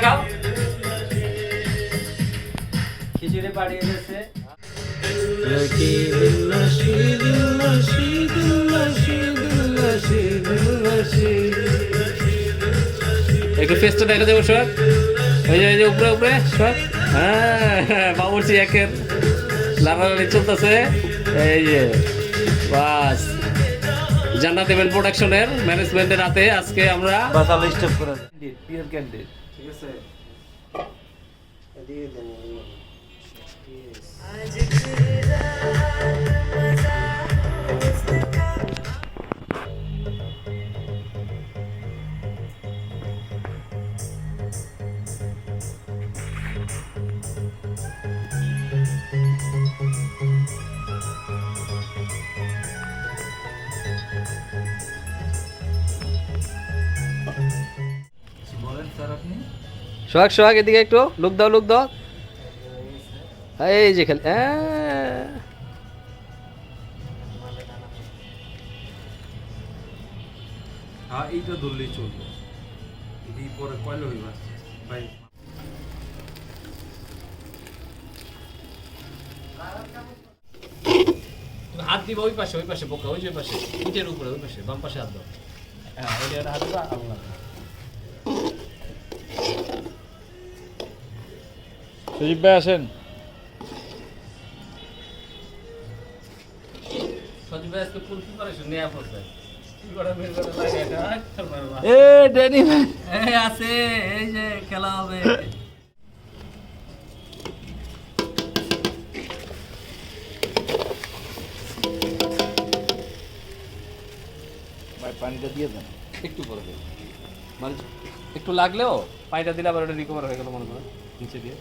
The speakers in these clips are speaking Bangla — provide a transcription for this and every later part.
খাও খিচুড়ি পাঠিয়ে দিয়েছে একটু ফেসটা দেখা যাবে সোহাগ ওই যে উপরে উপরে সোহাগ হ্যাঁ বাবুর্চি একের লাগালাগি চলতেছে এই যে বাস জান্নাত ইভেন্ট প্রোডাকশনের ম্যানেজমেন্টের হাতে আজকে আমরা বাতাল স্টেপ করে পিওর ক্যান্ডিড ঠিক আছে এদিকে দেন সোহাগ সোহাগ এদিকে একটু লুক দাও এই যে খেল হ্যাঁ এইটা ধরলেই চলবে এই পরে কয়লা হইবা ভাই হাত দিবা ওই পাশে বোকা ওই যে পাশে ইটের উপরে ওই পাশে বাম পাশে হাত দাও হ্যাঁ ওই হাত দিবা আল্লাহ সুজিব ভাই আসেন সজীব ভাই আজকে ফুল প্রিপারেশন নেওয়া পড়ছে কি করে বের করে লাগে এটা এ ড্যানি ভাই এই আছে এই যে খেলা হবে ভাই পানিটা দিয়ে দেন একটু পরে দেব মানে একটু লাগলেও পানিটা দিলে আবার ওটা রিকভার হয়ে গেল মনে করো নিচে দিয়ে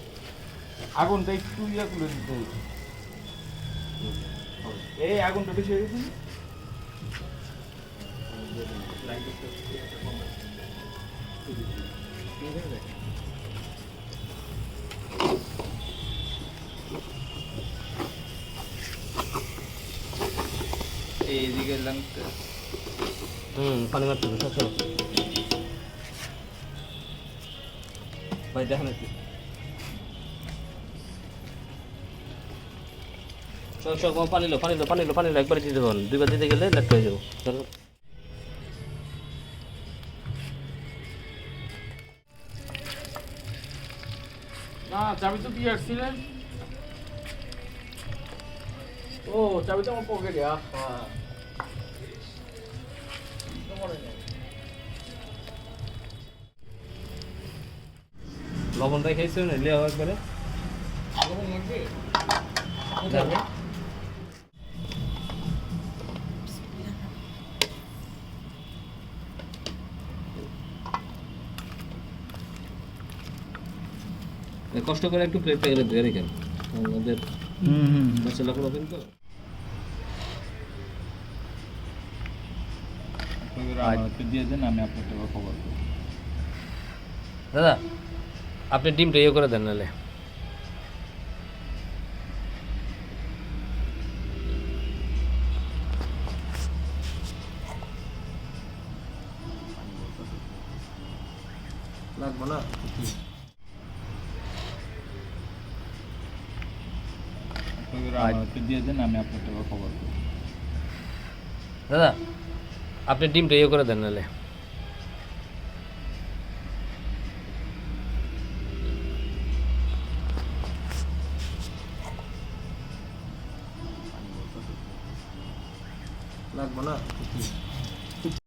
আগুনটা একটু ইয়া করে দিতে হবে এই আগুনটা বেশি হয়ে গেছে এইদিকে লাগতে পানি মারতে হবে সব চলো ভাই দেখেন একটু চল পানি লো একবারে দিতে দেবেন দুইবার দিতে গেলে লেট হয়ে যাবো না চাবি তো দিয়ে আসছিলেন ও চাবি তো আমার পকেটে লবণটা খেয়েছো না লিয়া একবারে কষ্ট করে একটু প্লেটটা গেলে ধুয়ে রেখেন আমাদের মশলা করবেন তো দিয়ে দেন আমি আপনাকে খবর দেবো দাদা আপনি ডিমটা ইয়ে করে দেন নাহলে লাগবো না দিয়ে দেন আমি আপনাকে খবর দেবো দাদা আপনি ডিমটা ইয়ে করে দেন নাহলে লাগবো না